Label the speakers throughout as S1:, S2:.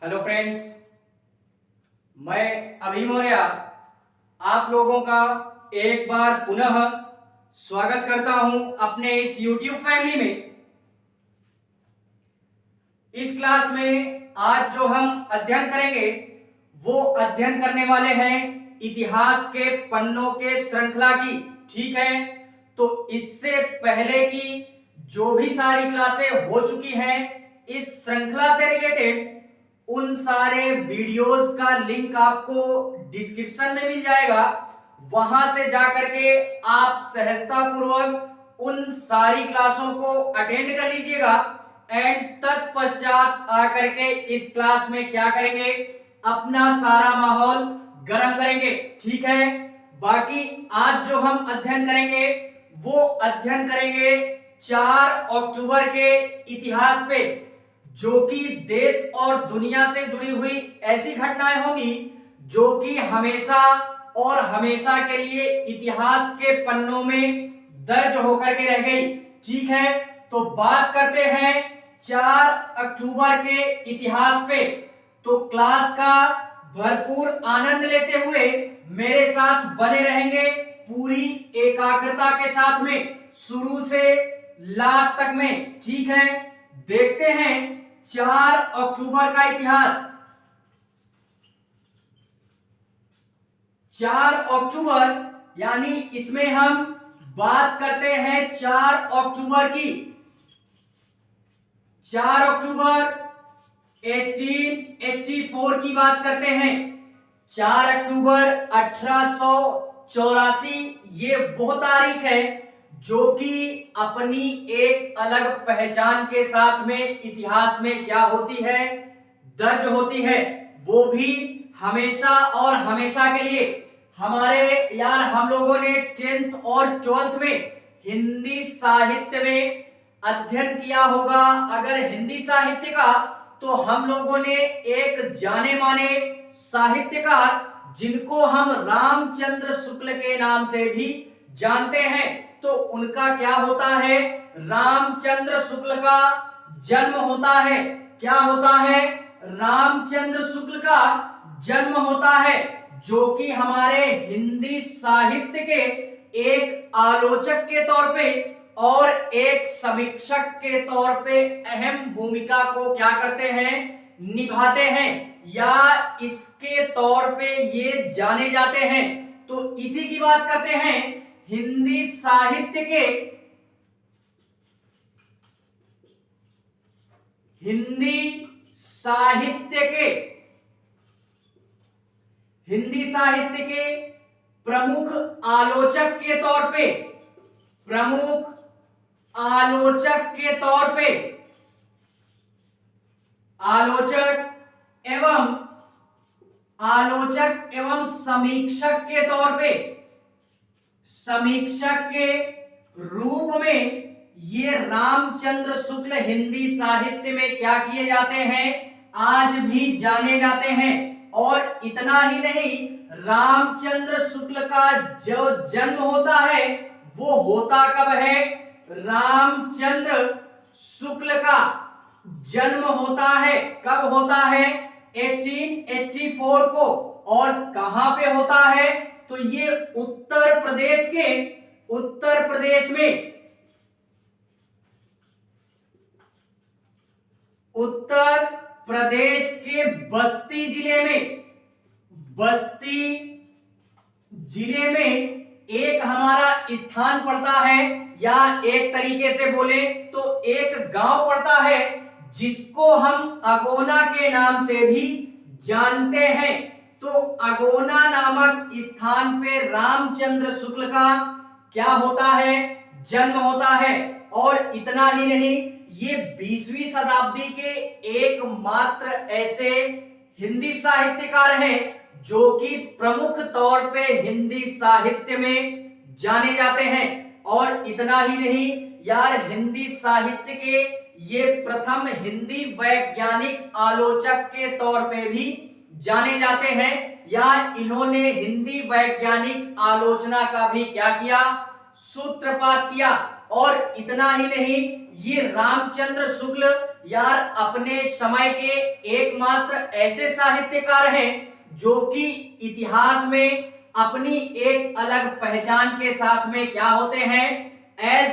S1: Hello friends, मैं अभी मौर्य आप लोगों का एक बार पुनः स्वागत करता हूं अपने इस YouTube फैमिली में। इस क्लास में आज जो हम अध्ययन करेंगे वो अध्ययन करने वाले हैं इतिहास के पन्नों के श्रृंखला की। ठीक है, तो इससे पहले की जो भी सारी क्लासें हो चुकी हैं इस श्रृंखला से रिलेटेड उन सारे वीडियोस का लिंक आपको डिस्क्रिप्शन में मिल जाएगा। वहां से जाकर के आप सहजता पूर्वक उन सारी क्लासों को अटेंड कर लीजिएगा एंड तत्पश्चात आकर के इस क्लास में क्या करेंगे, अपना सारा माहौल गर्म करेंगे। ठीक है, बाकी आज जो हम अध्ययन करेंगे वो अध्ययन करेंगे 4 अक्टूबर के इतिहास पे, जो कि देश और दुनिया से जुड़ी हुई ऐसी घटनाएं होंगी जो कि हमेशा और हमेशा के लिए इतिहास के पन्नों में दर्ज होकर के रह गई। ठीक है, तो बात करते हैं 4 अक्टूबर के इतिहास पे। तो क्लास का भरपूर आनंद लेते हुए मेरे साथ बने रहेंगे पूरी एकाग्रता के साथ में शुरू से लास्ट तक में। ठीक है, देखते हैं 4 अक्टूबर का इतिहास। 4 अक्टूबर यानी इसमें हम बात करते हैं 4 अक्टूबर की। 4 अक्टूबर 1884 की बात करते हैं। 4 अक्टूबर 1884 ये वो तारीख है जो कि अपनी एक अलग पहचान के साथ में इतिहास में क्या होती है, दर्ज होती है, वो भी हमेशा और हमेशा के लिए। हमारे यार हम लोगों ने 10th और 12th में हिंदी साहित्य में अध्ययन किया होगा। अगर हिंदी साहित्य का तो हम लोगों ने एक जाने माने साहित्यकार जिनको हम रामचंद्र शुक्ल के नाम से भी जानते हैं, तो उनका क्या होता है, रामचंद्र शुक्ल का जन्म होता है। क्या होता है, रामचंद्र शुक्ल का जन्म होता है, जो कि हमारे हिंदी साहित्य के एक आलोचक के तौर पे और एक समीक्षक के तौर पे अहम भूमिका को क्या करते हैं, निभाते हैं, या इसके तौर पे ये जाने जाते हैं। तो इसी की बात करते हैं हिंदी साहित्य के हिंदी साहित्य के प्रमुख आलोचक के तौर पे, आलोचक एवं समीक्षक के रूप में ये रामचंद्र शुक्ल हिंदी साहित्य में क्या किए जाते हैं, आज भी जाने जाते हैं। और इतना ही नहीं, रामचंद्र शुक्ल का जो जन्म होता है वो होता कब है, रामचंद्र शुक्ल का जन्म होता है, कब होता है, 1884 को। और कहां पे होता है, तो ये उत्तर प्रदेश के बस्ती जिले में एक हमारा स्थान पड़ता है, या एक तरीके से बोले तो एक गांव पड़ता है जिसको हम अगोना के नाम से भी जानते हैं। तो अगोना नामक स्थान पे रामचंद्र शुक्ल का क्या होता है, जन्म होता है। और इतना ही नहीं, ये 20वीं शताब्दी के एकमात्र ऐसे हिंदी साहित्यकार हैं जो कि प्रमुख तौर पे हिंदी साहित्य में जाने जाते हैं। और इतना ही नहीं यार, हिंदी साहित्य के ये प्रथम हिंदी वैज्ञानिक आलोचक के तौर पे भी जाने जाते हैं, या इन्होंने हिंदी वैज्ञानिक आलोचना का भी क्या किया, सूत्रपात किया। और इतना ही नहीं, ये रामचंद्र शुक्ल यार अपने समय के एकमात्र ऐसे साहित्यकार हैं जो कि इतिहास में अपनी एक अलग पहचान के साथ में क्या होते हैं, एज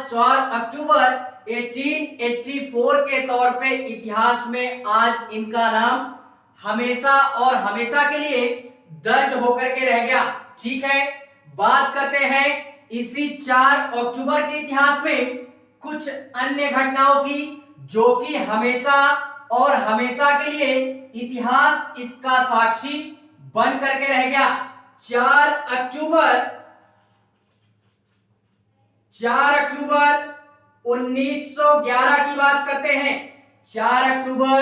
S1: 4 अक्टूबर 1884 के तौर पे इतिहास में आज इनका नाम हमेशा और हमेशा के लिए दर्ज होकर के रह गया। ठीक है, बात करते हैं इसी 4 अक्टूबर के इतिहास में कुछ अन्य घटनाओं की जो कि हमेशा और हमेशा के लिए इतिहास इसका साक्षी बन करके रह गया। 4 अक्टूबर 1911 की बात करते हैं। 4 अक्टूबर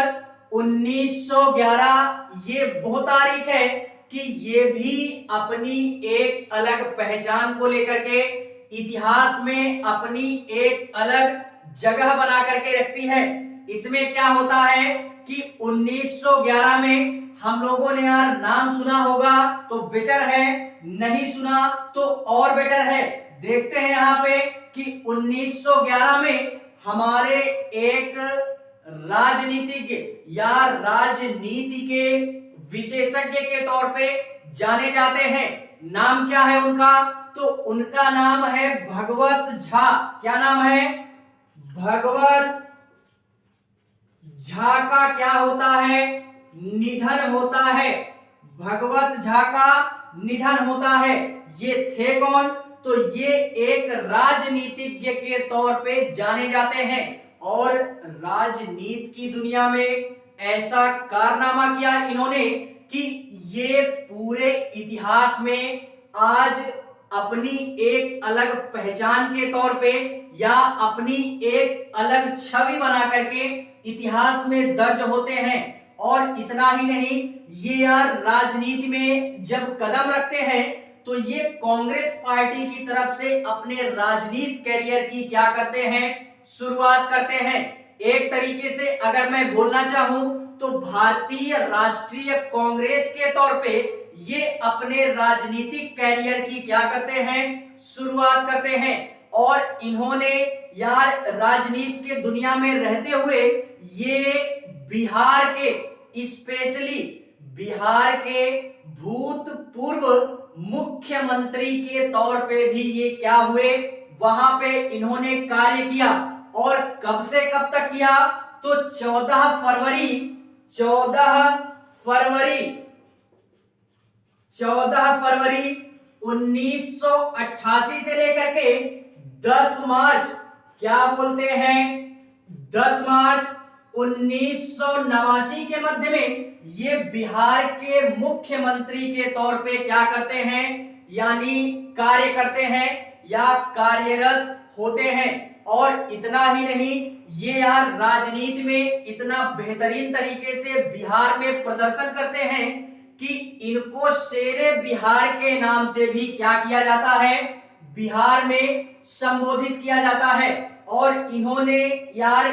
S1: 1911 ये वो तारीख है कि ये भी अपनी एक अलग पहचान को लेकर के इतिहास में अपनी एक अलग जगह बना करके रखती है। इसमें क्या होता है कि 1911 में हम लोगों ने यार नाम सुना होगा तो बेटर है, नहीं सुना तो और बेटर है। देखते हैं यहाँ पे कि 1911 में हमारे एक राजनीतिज्ञ या राजनीति के विशेषज्ञ के तौर पे जाने जाते हैं। नाम क्या है उनका? तो उनका नाम है भगवत झा। क्या नाम है? भगवत झा का क्या होता है? निधन होता है। भगवत झा का निधन होता है। ये थे कौन? तो ये एक राजनीतिज्ञ के तौर पे जाने जाते हैं और राजनीति की दुनिया में ऐसा कारनामा किया इन्होंने कि ये पूरे इतिहास में आज अपनी एक अलग पहचान के तौर पे या अपनी एक अलग छवि बना करके इतिहास में दर्ज होते हैं। और इतना ही नहीं, ये यार राजनीति में जब कदम रखते हैं तो ये कांग्रेस पार्टी की तरफ से अपने राजनीतिक करियर की क्या करते हैं? शुरुआत करते हैं। एक तरीके से अगर मैं बोलना चाहूं तो भारतीय राष्ट्रीय कांग्रेस के तौर पे ये अपने राजनीतिक करियर की क्या करते हैं? शुरुआत करते हैं। और इन्होंने यार राजनीति के दुनिया में रहते हुए ये बिहार के, स्पेशली बिहार के भूतपूर्व मुख्यमंत्री के तौर पे भी ये क्या हुए? वहां पे इन्होंने कार्य किया। और कब से कब तक किया? तो 14 फरवरी 1988 से लेकर के 10 मार्च, क्या बोलते हैं, 10 मार्च 1989 के मध्य में ये बिहार के मुख्यमंत्री के तौर पे क्या करते हैं? यानी कार्य करते हैं या कार्यरत होते हैं। और इतना ही नहीं, ये यार राजनीति में इतना बेहतरीन तरीके से बिहार में प्रदर्शन करते हैं कि इनको शेरे बिहार के नाम से भी क्या किया जाता है? बिहार में संबोधित किया जाता है। और इन्होंने यार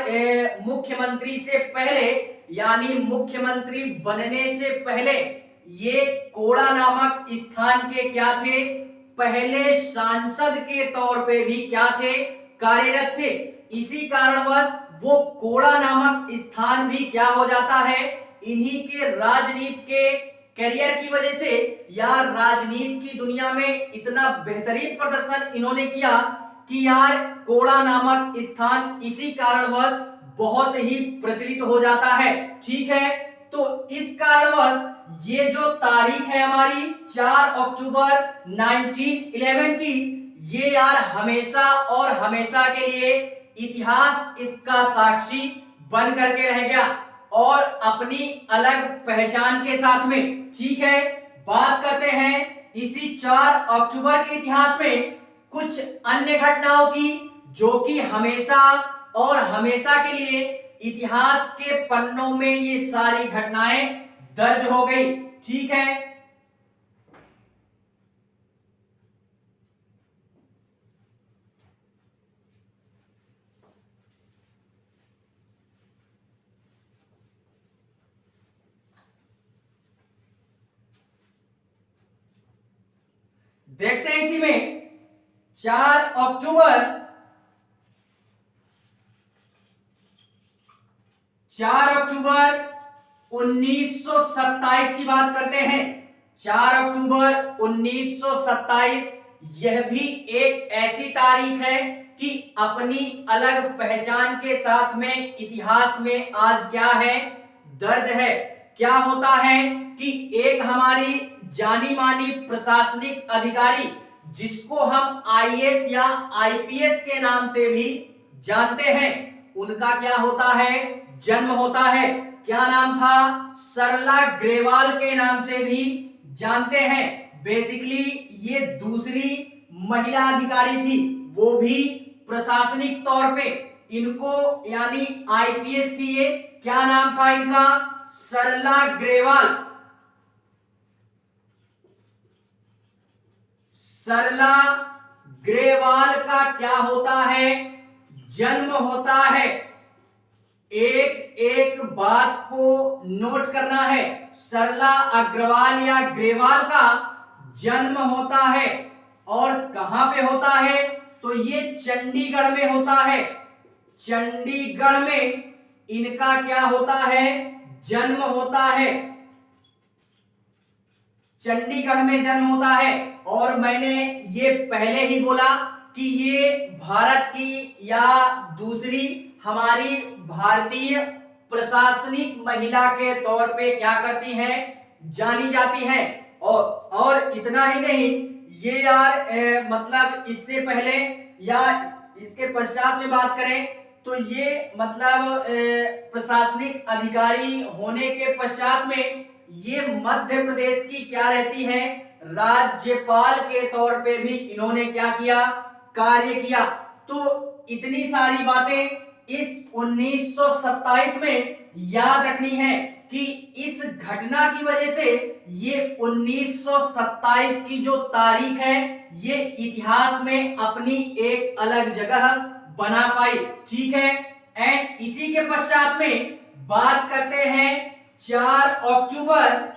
S1: मुख्यमंत्री से पहले, यानी मुख्यमंत्री बनने से पहले ये कोड़ा नामक स्थान के क्या थे? पहले सांसद के तौर पे भी क्या थे? कार्यरत थे। इसी कारणवश वो कोड़ा नामक स्थान भी क्या हो जाता है? इन्हीं के राजनीति के करियर की वजह से या राजनीति की दुनिया में इतना बेहतरीन प्रदर्शन इन्होंने किया कि यार कोड़ा नामक स्थान इसी कारणवश बहुत ही प्रचलित हो जाता है। ठीक है, तो इस कारणवश ये जो तारीख है हमारी 4 अक्टूबर 1911 की, ये यार हमेशा और हमेशा के लिए इतिहास इसका साक्षी बन करके रह गया और अपनी अलग पहचान के साथ में। ठीक है, बात करते हैं इसी 4 अक्टूबर के इतिहास में कुछ अन्य घटनाओं की जो कि हमेशा और हमेशा के लिए इतिहास के पन्नों में ये सारी घटनाएं दर्ज हो गई। ठीक है, देखते हैं इसी में 4 अक्टूबर 4 अक्टूबर 1927 की बात करते हैं। 4 अक्टूबर 1927 यह भी एक ऐसी तारीख है कि अपनी अलग पहचान के साथ में इतिहास में आज क्या है, दर्ज है। क्या होता है कि एक हमारी जानी मानी प्रशासनिक अधिकारी जिसको हम आईएएस या आईपीएस के नाम से भी जानते हैं, उनका क्या होता है, जन्म होता है। क्या नाम था? सरला ग्रेवाल के नाम से भी जानते हैं। बेसिकली ये दूसरी महिला अधिकारी थी, वो भी प्रशासनिक तौर पे। इनको यानी आईपीएस थी ये। क्या नाम था इनका? सरला ग्रेवाल। सरला ग्रेवाल का क्या होता है? जन्म होता है। एक एक बात को नोट करना है। सरला अग्रवाल या ग्रेवाल का जन्म होता है और कहां पे होता है? तो ये चंडीगढ़ में होता है। चंडीगढ़ में इनका क्या होता है? जन्म होता है। चंडीगढ़ में जन्म होता है। और मैंने ये पहले ही बोला कि ये भारत की या दूसरी हमारी भारतीय प्रशासनिक महिला के तौर पे क्या करती हैं, जानी जाती हैं। और इतना ही नहीं, ये यार मतलब इससे पहले या इसके पश्चात में बात करें तो ये मतलब प्रशासनिक अधिकारी होने के पश्चात में ये मध्य प्रदेश की क्या रहती है, राज्यपाल के तौर पे भी इन्होंने क्या किया, कार्य किया। तो इतनी सारी बातें इस 1927 में याद रखनी है कि इस घटना की वजह से ये 1927 की जो तारीख है ये इतिहास में अपनी एक अलग जगह बना पाई। ठीक है। एंड इसी के पश्चात में बात करते हैं 4 अक्टूबर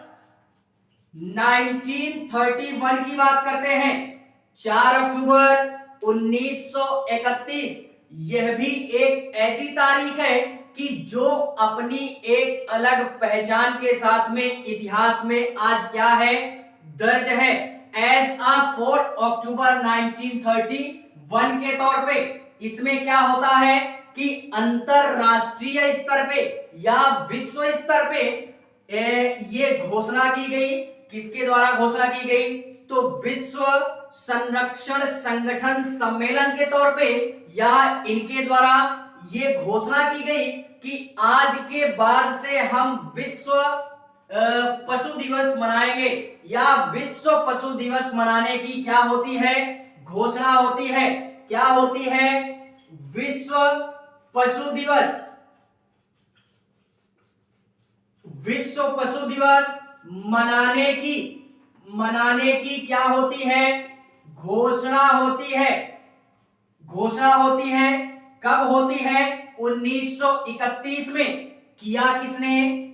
S1: 1931 की बात करते हैं। 4 अक्टूबर 1931 यह भी एक ऐसी तारीख है कि जो अपनी एक अलग पहचान के साथ में इतिहास में आज क्या है, दर्ज है। एज अ 4 अक्टूबर 1931 के तौर पे इसमें क्या होता है कि अंतरराष्ट्रीय स्तर पे या विश्व स्तर पे ये घोषणा की गई। किसके द्वारा घोषणा की गई? तो विश्व संरक्षण संगठन सम्मेलन के तौर पे या इनके द्वारा ये घोषणा की गई कि आज के बाद से हम विश्व पशु दिवस मनाएंगे या विश्व पशु दिवस मनाने की क्या होती है, घोषणा होती है। क्या होती है? विश्व पशु दिवस। विश्व पशु दिवस मनाने की क्या होती है, घोषणा होती है। घोषणा होती है। कब होती है? 1931 में। किया किसने?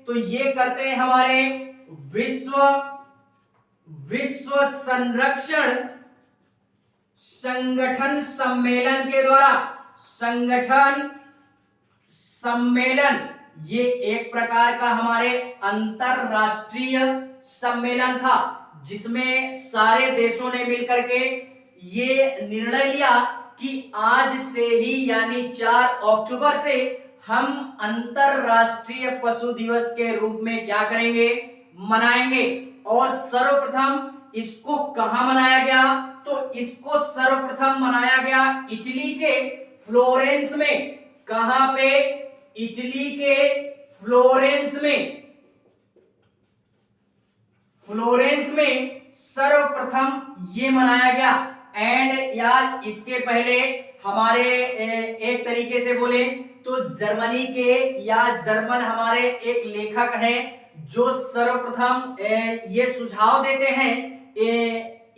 S1: तो ये करते हैं हमारे विश्व संरक्षण संगठन सम्मेलन के द्वारा। संगठन सम्मेलन ये एक प्रकार का हमारे अंतरराष्ट्रीय सम्मेलन था जिसमें सारे देशों ने मिलकर के ये निर्णय लिया कि आज से ही यानी 4 अक्टूबर से हम अंतरराष्ट्रीय पशु दिवस के रूप में क्या करेंगे, मनाएंगे। और सर्वप्रथम इसको कहां मनाया गया? तो इसको सर्वप्रथम मनाया गया इटली के फ्लोरेंस में। कहां पे? इटली के फ्लोरेंस में। फ्लोरेंस में सर्वप्रथम ये मनाया गया। एंड यार इसके पहले हमारे एक तरीके से बोले तो जर्मनी के या जर्मन हमारे एक लेखक हैं जो सर्वप्रथम ये सुझाव देते हैं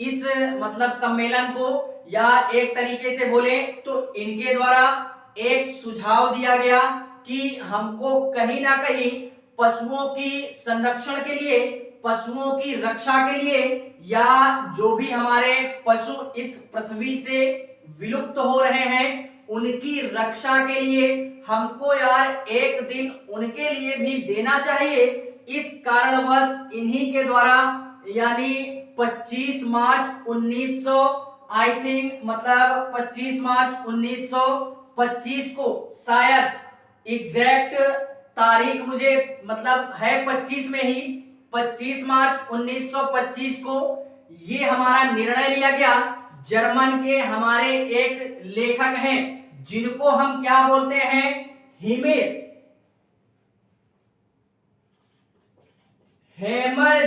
S1: इस मतलब सम्मेलन को, या एक तरीके से बोले तो इनके द्वारा एक सुझाव दिया गया कि हमको कहीं ना कहीं पशुओं की संरक्षण के लिए, पशुओं की रक्षा के लिए, या जो भी हमारे पशु इस पृथ्वी से विलुप्त हो रहे हैं उनकी रक्षा के लिए हमको यार एक दिन उनके लिए भी देना चाहिए। इस कारणवश इन्हीं के द्वारा यानी 25 मार्च 1900 आई थिंक मतलब 25 मार्च 1925 को शायद एग्जैक्ट तारीख मुझे मतलब है 25 में ही 25 मार्च 1925 को ये हमारा निर्णय लिया गया। जर्मन के हमारे एक लेखक हैं जिनको हम क्या बोलते हैं, हेमर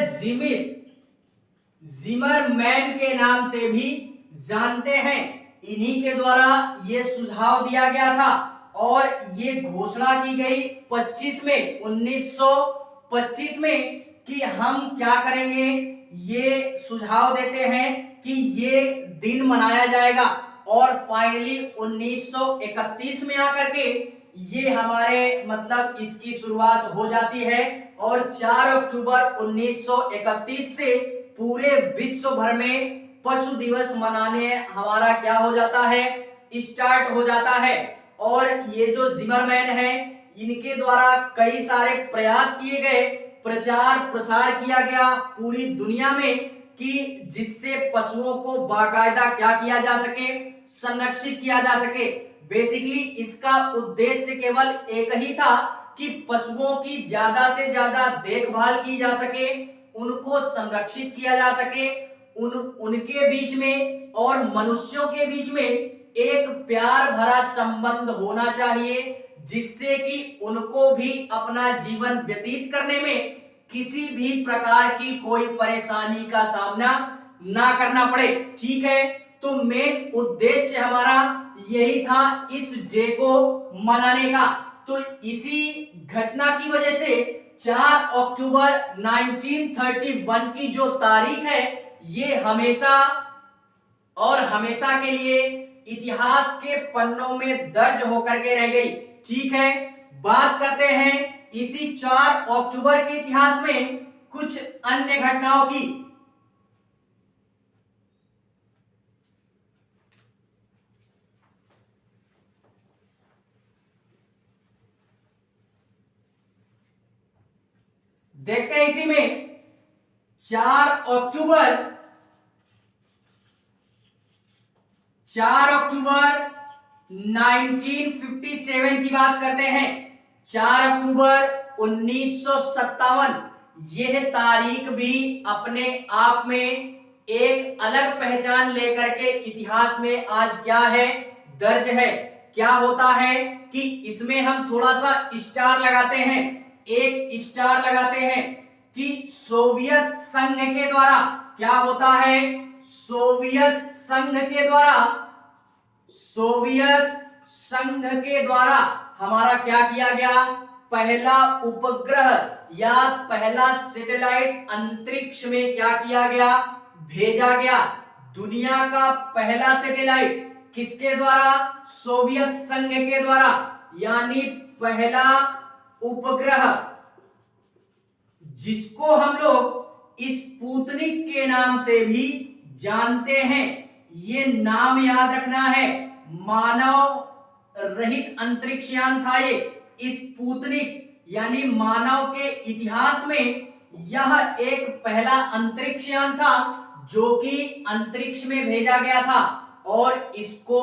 S1: जिमरमैन के नाम से भी जानते हैं। इन्हीं के द्वारा ये सुझाव दिया गया था और ये घोषणा की गई 1925 में कि हम क्या करेंगे, ये सुझाव देते हैं कि ये दिन मनाया जाएगा। और फाइनली 1931 में आकर के ये हमारे मतलब इसकी शुरुआत हो जाती है और 4 अक्टूबर 1931 से पूरे विश्व भर में पशु दिवस मनाने हमारा क्या हो जाता है, स्टार्ट हो जाता है। और ये जो जिमरमैन है इनके द्वारा कई सारे प्रयास किए गए, प्रचार प्रसार किया गया पूरी दुनिया में कि जिससे पशुओं को बाकायदा क्या किया जा सके, संरक्षित किया जा सके। बेसिकली इसका उद्देश्य केवल एक ही था कि पशुओं की ज्यादा से ज्यादा देखभाल की जा सके, उनको संरक्षित किया जा सके, उनके बीच में और मनुष्यों के बीच में एक प्यार भरा संबंध होना चाहिए जिससे कि उनको भी अपना जीवन व्यतीत करने में किसी भी प्रकार की कोई परेशानी का सामना ना करना पड़े। ठीक है, तो मेन उद्देश्य हमारा यही था इस डे को मनाने का। तो इसी घटना की वजह से 4 अक्टूबर 1931 की जो तारीख है ये हमेशा और हमेशा के लिए इतिहास के पन्नों में दर्ज होकर के रह गई। ठीक है, बात करते हैं इसी 4 अक्टूबर के इतिहास में कुछ अन्य घटनाओं की। देखते हैं इसी में 4 अक्टूबर 1957 की बात करते हैं। 4 अक्टूबर 1957 यह तारीख भी अपने आप में एक अलग पहचान लेकर के इतिहास में आज क्या है, दर्ज है। क्या होता है कि इसमें हम थोड़ा सा स्टार लगाते हैं, एक स्टार लगाते हैं कि सोवियत संघ के द्वारा क्या होता है, सोवियत संघ के द्वारा हमारा क्या किया गया, पहला उपग्रह या पहला सैटेलाइट अंतरिक्ष में क्या किया गया, भेजा गया। दुनिया का पहला सैटेलाइट किसके द्वारा, सोवियत संघ के द्वारा, यानी पहला उपग्रह जिसको हम लोग स्पुतनिक के नाम से भी जानते हैं। ये नाम याद रखना है, मानव रहित अंतरिक्ष यान था ये स्पुतनिक, यानी मानव के इतिहास में यह एक पहला अंतरिक्ष यान था जो कि अंतरिक्ष में भेजा गया था। और इसको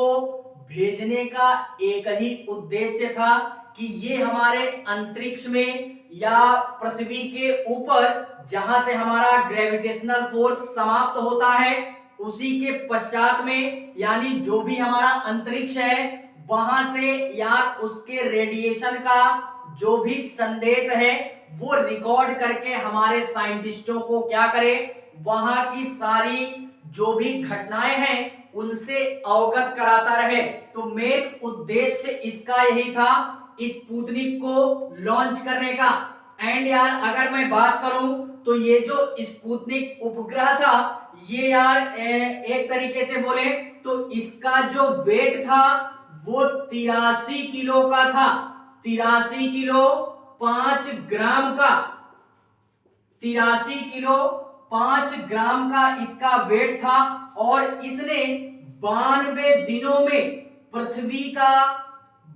S1: भेजने का एक ही उद्देश्य था कि ये हमारे अंतरिक्ष में या पृथ्वी के ऊपर जहां से हमारा ग्रेविटेशनल फोर्स समाप्त होता है उसी के पश्चात में, यानी जो भी हमारा अंतरिक्ष है वहां से यार उसके रेडिएशन का जो भी संदेश है वो रिकॉर्ड करके हमारे साइंटिस्टों को क्या करे, वहां की सारी जो भी घटनाएं हैं उनसे अवगत कराता रहे। तो मेन उद्देश्य इसका यही था स्पुतनिक को लॉन्च करने का। एंड यार अगर मैं बात करूं तो ये जो स्पुतनिक उपग्रह था ये यार एक तरीके से बोले तो इसका जो वेट था वो 83 किलो का था, 83 किलो 5 ग्राम का, 83 किलो 5 ग्राम का इसका वेट था। और इसने 92 दिनों में पृथ्वी का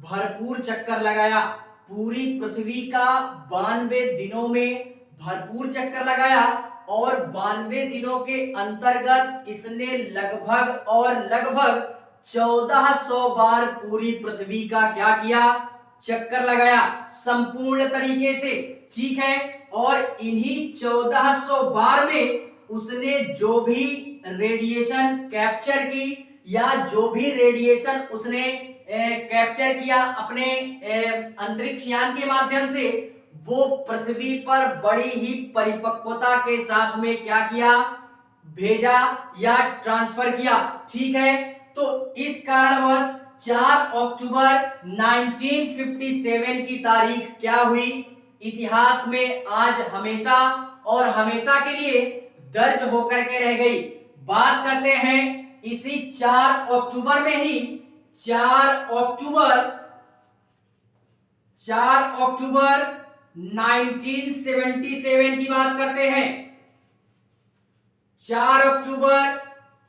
S1: भरपूर चक्कर लगाया, पूरी पृथ्वी का 92 दिनों में भरपूर चक्कर लगाया और 92 दिनों के अंतर्गत इसने लगभग और लगभग 1400 बार पूरी पृथ्वी का क्या किया, चक्कर लगाया संपूर्ण तरीके से, ठीक है। और इन्हीं 1400 बार में उसने जो भी रेडिएशन कैप्चर की या जो भी रेडिएशन उसने कैप्चर किया अपने अंतरिक्ष यान के माध्यम से, वो पृथ्वी पर बड़ी ही परिपक्वता के साथ में क्या किया, भेजा या ट्रांसफर किया, ठीक है। तो इस कारणवश 4 अक्टूबर 1957 की तारीख क्या हुई, इतिहास में आज हमेशा और हमेशा के लिए दर्ज होकर के रह गई। बात करते हैं इसी 4 अक्टूबर में ही 4 अक्टूबर 1977 की बात करते हैं। 4 अक्टूबर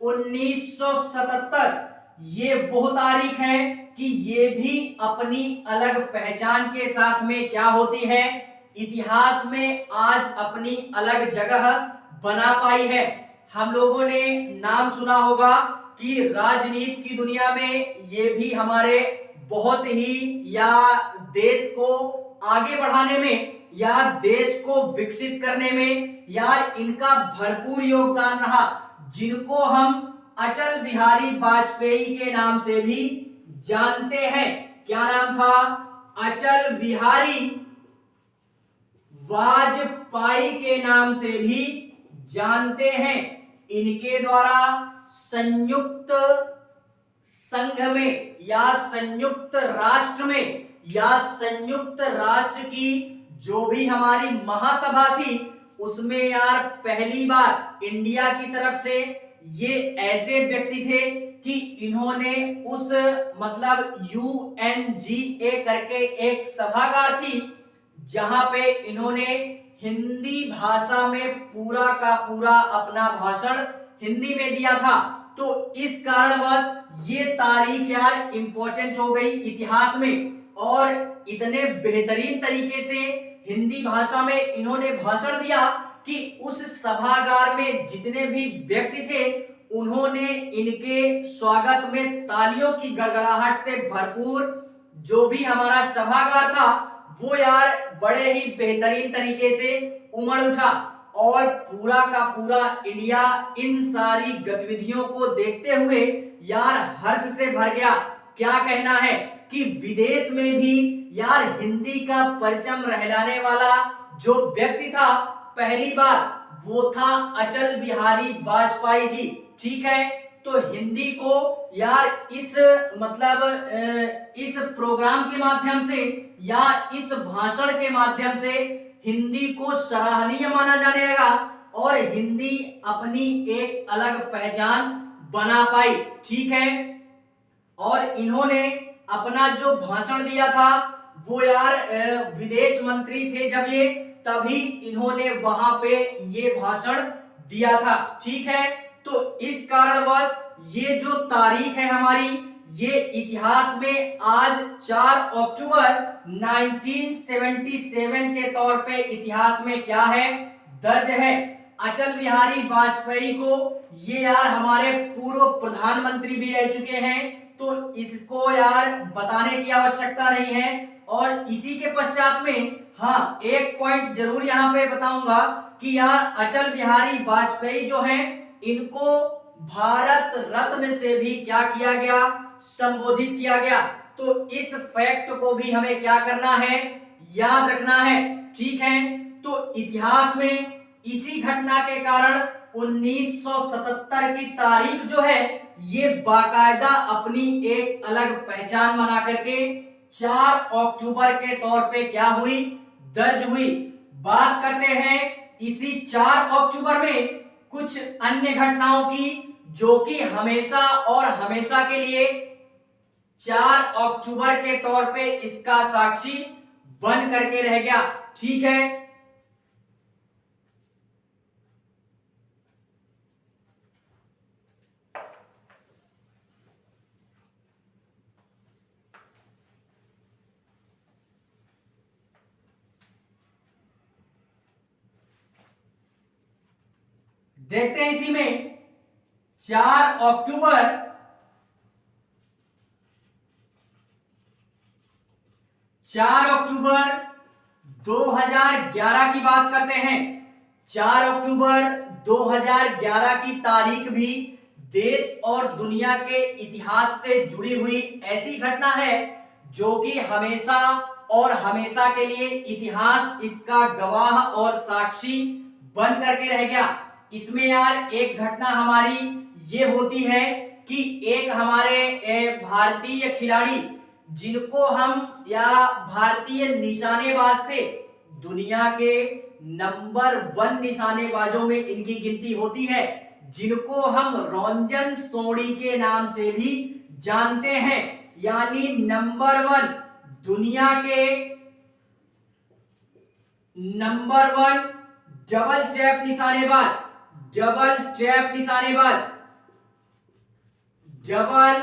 S1: 1977 ये वो तारीख है कि ये भी अपनी अलग पहचान के साथ में क्या होती है, इतिहास में आज अपनी अलग जगह बना पाई है। हम लोगों ने नाम सुना होगा कि राजनीति की दुनिया में ये भी हमारे बहुत ही या देश को आगे बढ़ाने में या देश को विकसित करने में या इनका भरपूर योगदान रहा, जिनको हम अटल बिहारी वाजपेयी के नाम से भी जानते हैं। क्या नाम था, अटल बिहारी वाजपेयी के नाम से भी जानते हैं। इनके द्वारा संयुक्त संघ में या संयुक्त राष्ट्र में या संयुक्त राष्ट्र की जो भी हमारी महासभा थी, उसमें यार पहली बार इंडिया की तरफ से ये ऐसे व्यक्ति थे कि इन्होंने उस मतलब UNGA करके एक सभागार थी जहां पे इन्होंने हिंदी भाषा में पूरा का पूरा अपना भाषण हिंदी में दिया था। तो इस कारणवश ये तारीख यार इंपॉर्टेंट हो गई इतिहास में, और इतने बेहतरीन तरीके से हिंदी भाषा में इन्होंने भाषण दिया कि उस सभागार में जितने भी व्यक्ति थे उन्होंने इनके स्वागत में तालियों की गड़गड़ाहट से भरपूर जो भी हमारा सभागार था वो यार बड़े ही बेहतरीन तरीके से उमड़ उठा, और पूरा का पूरा इंडिया इन सारी गतिविधियों को देखते हुए यार हर्ष से भर गया। क्या कहना है कि विदेश में भी यार हिंदी का परचम लहराने वाला जो व्यक्ति था पहली बार, वो था अटल बिहारी वाजपेयी जी, ठीक है। तो हिंदी को यार इस मतलब इस प्रोग्राम के माध्यम से या इस भाषण के माध्यम से हिंदी को सराहनीय माना जाने लगा और हिंदी अपनी एक अलग पहचान बना पाई, ठीक है। और इन्होंने अपना जो भाषण दिया था वो यार विदेश मंत्री थे जब ये, तभी इन्होंने वहां पे ये भाषण दिया था, ठीक है। तो इस कारणवश ये जो तारीख है हमारी, ये इतिहास में आज 4 अक्टूबर 1977 के तौर पे इतिहास में क्या है, दर्ज है। अटल बिहारी वाजपेयी को ये यार हमारे पूर्व प्रधानमंत्री भी रह चुके हैं, तो इसको यार बताने की आवश्यकता नहीं है। और इसी के पश्चात में हाँ एक पॉइंट जरूर यहाँ पे बताऊंगा कि यार अटल बिहारी वाजपेयी जो हैं इनको भारत रत्न से भी क्या किया गया, संबोधित किया गया। तो इस फैक्ट को भी हमें क्या करना है, याद रखना है, ठीक है। तो इतिहास में इसी घटना के कारण 1977 की तारीख जो है ये बाकायदा अपनी एक अलग पहचान बना करके 4 अक्टूबर के तौर पे क्या हुई, दर्ज हुई। बात करते हैं इसी 4 अक्टूबर में कुछ अन्य घटनाओं की जो कि हमेशा और हमेशा के लिए 4 अक्टूबर के तौर पे इसका साक्षी बन करके रह गया, ठीक है। देखते हैं इसी में 4 अक्टूबर 2011 की बात करते हैं। 4 अक्टूबर 2011 की तारीख भी देश और दुनिया के इतिहास से जुड़ी हुई ऐसी घटना है जो कि हमेशा और हमेशा के लिए इतिहास इसका गवाह और साक्षी बन करके रह गया। इसमें यार एक घटना हमारी ये होती है कि एक हमारे भारतीय खिलाड़ी जिनको हम या भारतीय निशानेबाज थे, दुनिया के नंबर 1 निशानेबाजों में इनकी गिनती होती है, जिनको हम रंजन सोढ़ी के नाम से भी जानते हैं। यानी नंबर 1 दुनिया के नंबर 1 डबल टैप निशानेबाज, डबल टैप निशानेबाज, डबल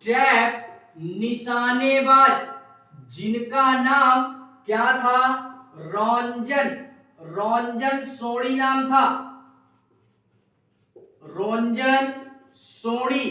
S1: टैप निशानेबाज जिनका नाम क्या था? रंजन सोढ़ी नाम था, रंजन सोढ़ी।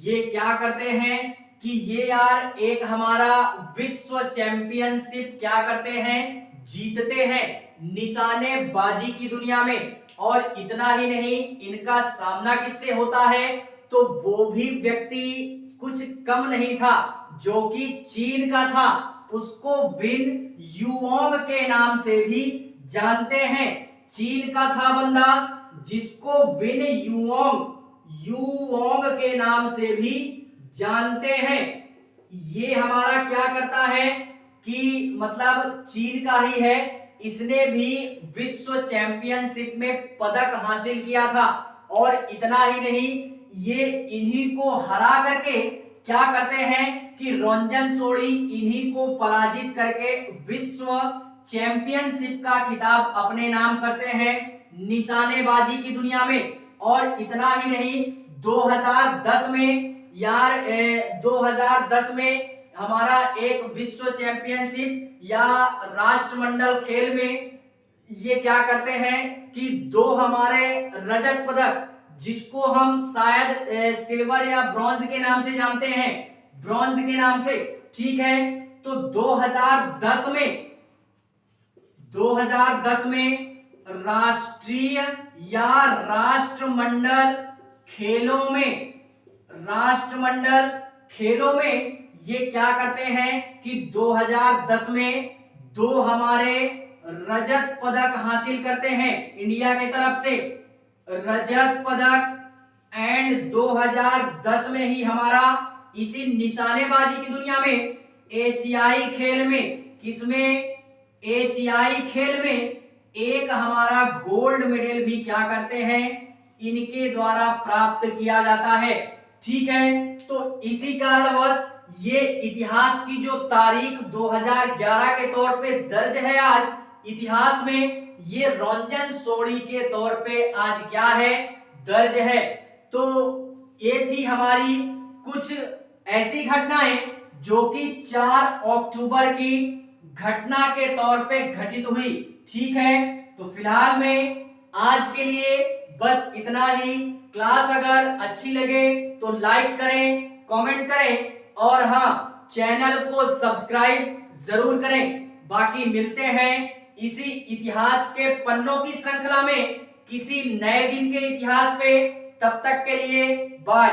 S1: ये क्या करते हैं कि ये यार एक हमारा विश्व चैंपियनशिप क्या करते हैं? जीतते हैं निशानेबाजी की दुनिया में। और इतना ही नहीं, इनका सामना किससे होता है? तो वो भी व्यक्ति कुछ कम नहीं था, जो कि चीन का था। उसको विन युओंग के नाम से भी जानते हैं। चीन का था बंदा जिसको विन युओंग के नाम से भी जानते हैं। ये हमारा क्या करता है कि मतलब चीन का ही है, इसने भी विश्व चैंपियनशिप में पदक हासिल किया था। और इतना ही नहीं, ये इन्हीं को हरा करके क्या करते हैं कि रंजन सोढ़ी इन्हीं को पराजित करके विश्व चैंपियनशिप का खिताब अपने नाम करते हैं निशानेबाजी की दुनिया में। और इतना ही नहीं, 2010 में यार 2010 में हमारा एक विश्व चैंपियनशिप या राष्ट्रमंडल खेल में ये क्या करते हैं कि 2 हमारे रजत पदक, जिसको हम शायद सिल्वर या ब्रॉन्ज के नाम से जानते हैं, ब्रॉन्ज के नाम से, ठीक है। तो 2010 में राष्ट्रीय या राष्ट्रमंडल खेलों में ये क्या करते हैं कि 2010 में 2 हमारे रजत पदक हासिल करते हैं इंडिया की तरफ से, रजत पदक। एंड 2010 में ही हमारा इसी निशानेबाजी की दुनिया में एशियाई खेल में, किसमें? एशियाई खेल में एक हमारा गोल्ड मेडल भी क्या करते हैं? इनके द्वारा प्राप्त किया जाता है, ठीक है। तो इसी कारणवश ये इतिहास की जो तारीख 2011 के तौर पे दर्ज है आज इतिहास में, ये रंजन सोढ़ी के तौर पे आज क्या है? दर्ज है। तो ये थी हमारी कुछ ऐसी घटनाएं जो कि 4 अक्टूबर की घटना के तौर पे घटित हुई, ठीक है। तो फिलहाल में आज के लिए बस इतना ही। क्लास अगर अच्छी लगे तो लाइक करें, कमेंट करें और हाँ, चैनल को सब्सक्राइब जरूर करें। बाकी मिलते हैं इसी इतिहास के पन्नों की श्रृंखला में किसी नए दिन के इतिहास पे। तब तक के लिए बाय।